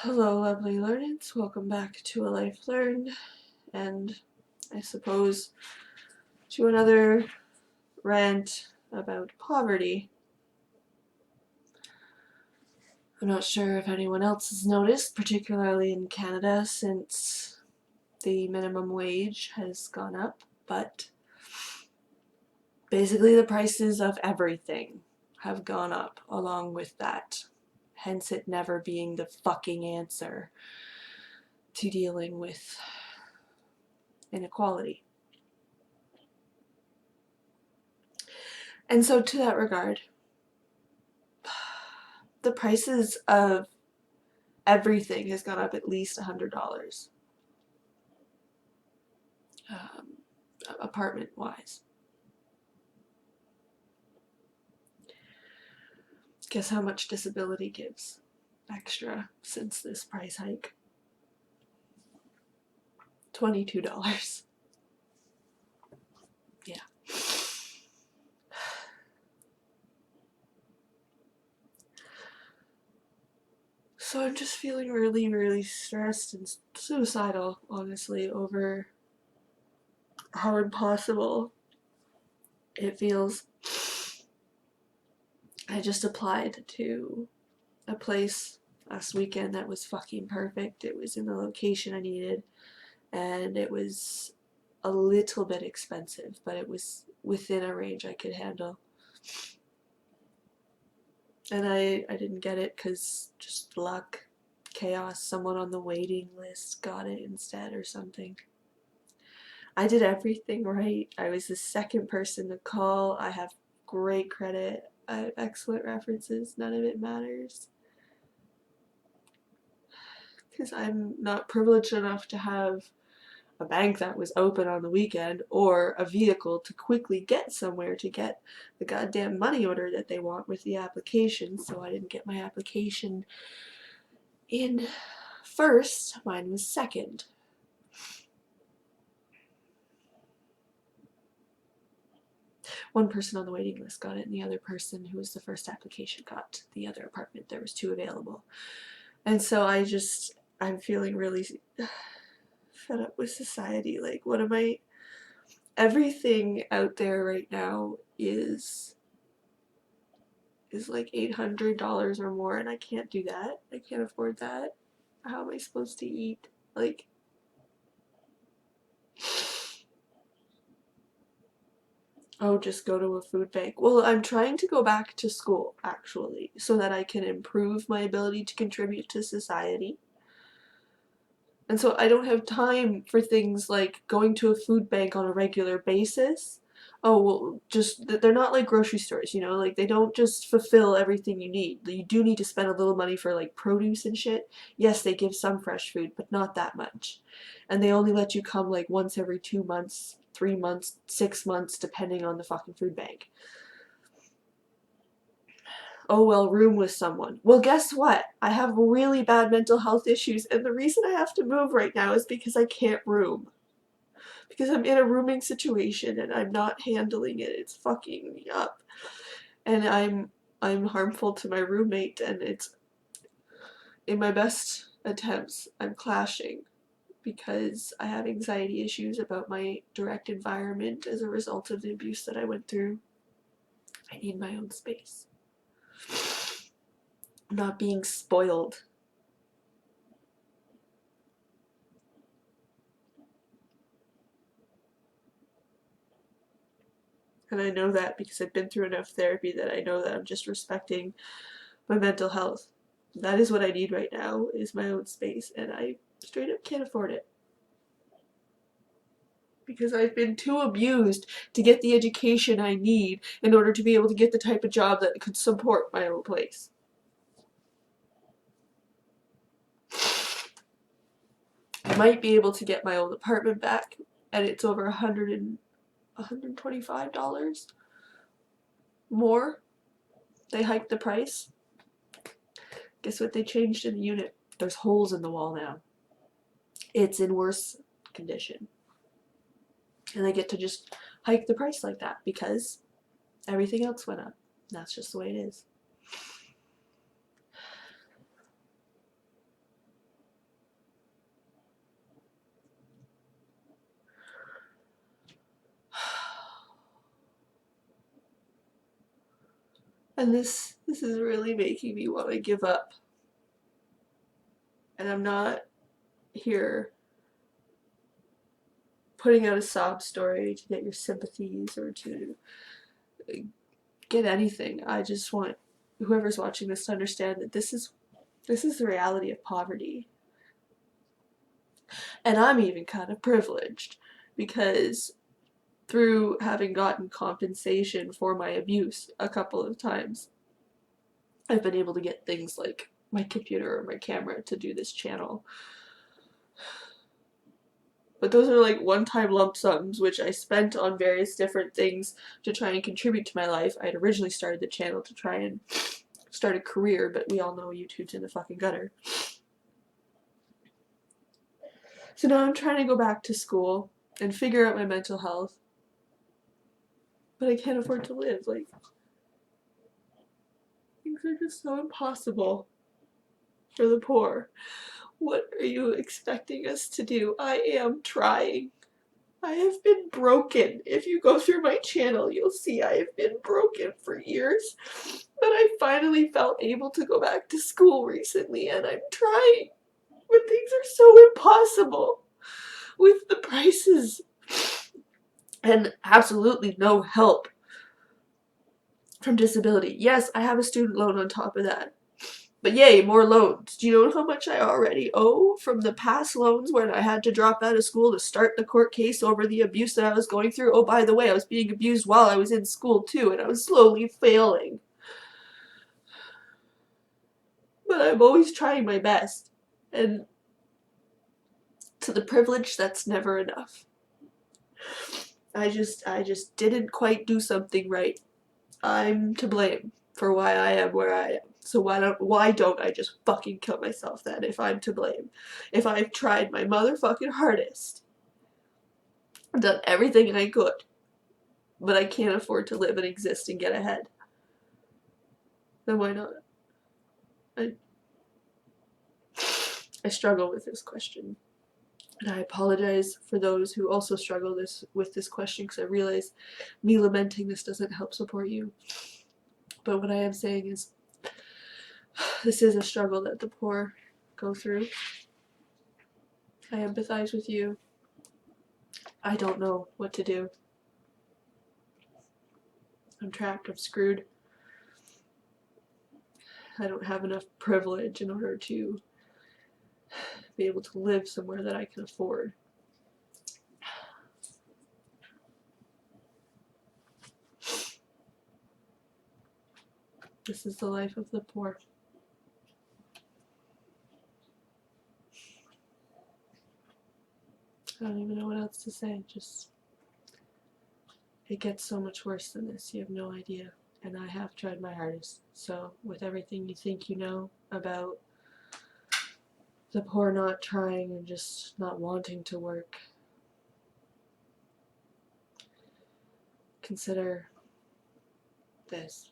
Hello, lovely learneds. Welcome back to A Life Learned, and I suppose to another rant about poverty. I'm not sure if anyone else has noticed, particularly in Canada, since the minimum wage has gone up, but basically the prices of everything have gone up along with that. Hence it never being the fucking answer to dealing with inequality. And so to that regard, the prices of everything has gone up at least $100, apartment wise. Guess how much disability gives extra since this price hike? $22. Yeah. So I'm just feeling really stressed and suicidal, honestly, over how impossible it feels. I just applied to a place last weekend that was fucking perfect. It was in the location I needed, and it was a little bit expensive, but it was within a range I could handle. And I didn't get it because just luck, chaos, someone on the waiting list got it instead or something. I did everything right. I was the second person to call. I have great credit. I have excellent references. None of it matters. Because I'm not privileged enough to have a bank that was open on the weekend or a vehicle to quickly get somewhere to get the goddamn money order that they want with the application. So I didn't get my application in first. Mine was second. One person on the waiting list got it, and the other person who was the first application got the other apartment. There was two available. And so I'm feeling really fed up with society. Like, what am I... Everything out there right now is like $800 or more, and I can't do that. I can't afford that. How am I supposed to eat? Like, oh, just go to a food bank. Well, I'm trying to go back to school, actually, so that I can improve my ability to contribute to society. And so I don't have time for things like going to a food bank on a regular basis. Oh, well, just, they're not like grocery stores, you know? Like, they don't just fulfill everything you need. You do need to spend a little money for, like, produce and shit. Yes, they give some fresh food, but not that much. And they only let you come, like, once every 2 months, 3 months, 6 months, depending on the fucking food bank. Oh, well, room with someone. Well, guess what? I have really bad mental health issues, and the reason I have to move right now is because I can't room. Because I'm in a rooming situation and I'm not handling it. It's fucking me up. And I'm harmful to my roommate, and it's in my best attempts I'm clashing because I have anxiety issues about my direct environment as a result of the abuse that I went through. I need my own space. I'm not being spoiled. And I know that because I've been through enough therapy that I know that I'm just respecting my mental health. That is what I need right now, is my own space, and I straight up can't afford it. Because I've been too abused to get the education I need in order to be able to get the type of job that could support my own place. I might be able to get my old apartment back, and it's over $125 more. They hiked the price. Guess what they changed in the unit? There's holes in the wall now. It's in worse condition. And they get to just hike the price like that because everything else went up. That's just the way it is. And this is really making me want to give up. And I'm not here putting out a sob story to get your sympathies or to get anything. I just want whoever's watching this to understand that this is the reality of poverty. And I'm even kind of privileged because through having gotten compensation for my abuse a couple of times, I've been able to get things like my computer or my camera to do this channel. But those are like one-time lump sums, which I spent on various different things to try and contribute to my life. I had originally started the channel to try and start a career, but we all know YouTube's in the fucking gutter. So now I'm trying to go back to school and figure out my mental health. But I can't afford to live. Like, things are just so impossible for the poor. What are you expecting us to do? I am trying. I have been broken. If you go through my channel, you'll see I have been broken for years. But I finally felt able to go back to school recently, and I'm trying. But things are so impossible with the prices. And absolutely no help from disability. Yes, I have a student loan on top of that. But yay, more loans. Do you know how much I already owe from the past loans when I had to drop out of school to start the court case over the abuse that I was going through? Oh, by the way, I was being abused while I was in school too, and I was slowly failing. But I'm always trying my best. And to the privilege, that's never enough. I just didn't quite do something right. I'm to blame for why I am where I am. So why don't I just fucking kill myself then if I'm to blame? If I've tried my motherfucking hardest, done everything I could, but I can't afford to live and exist and get ahead, then why not? I struggle with this question. And I apologize for those who also struggle with this question, because I realize me lamenting this doesn't help support you. But what I am saying is, this is a struggle that the poor go through. I empathize with you. I don't know what to do. I'm trapped. I'm screwed. I don't have enough privilege in order to be able to live somewhere that I can afford. This is the life of the poor. I don't even know what else to say. Just, it gets so much worse than this. You have no idea. And I have tried my hardest. So with everything you think you know about the poor not trying and just not wanting to work, consider this.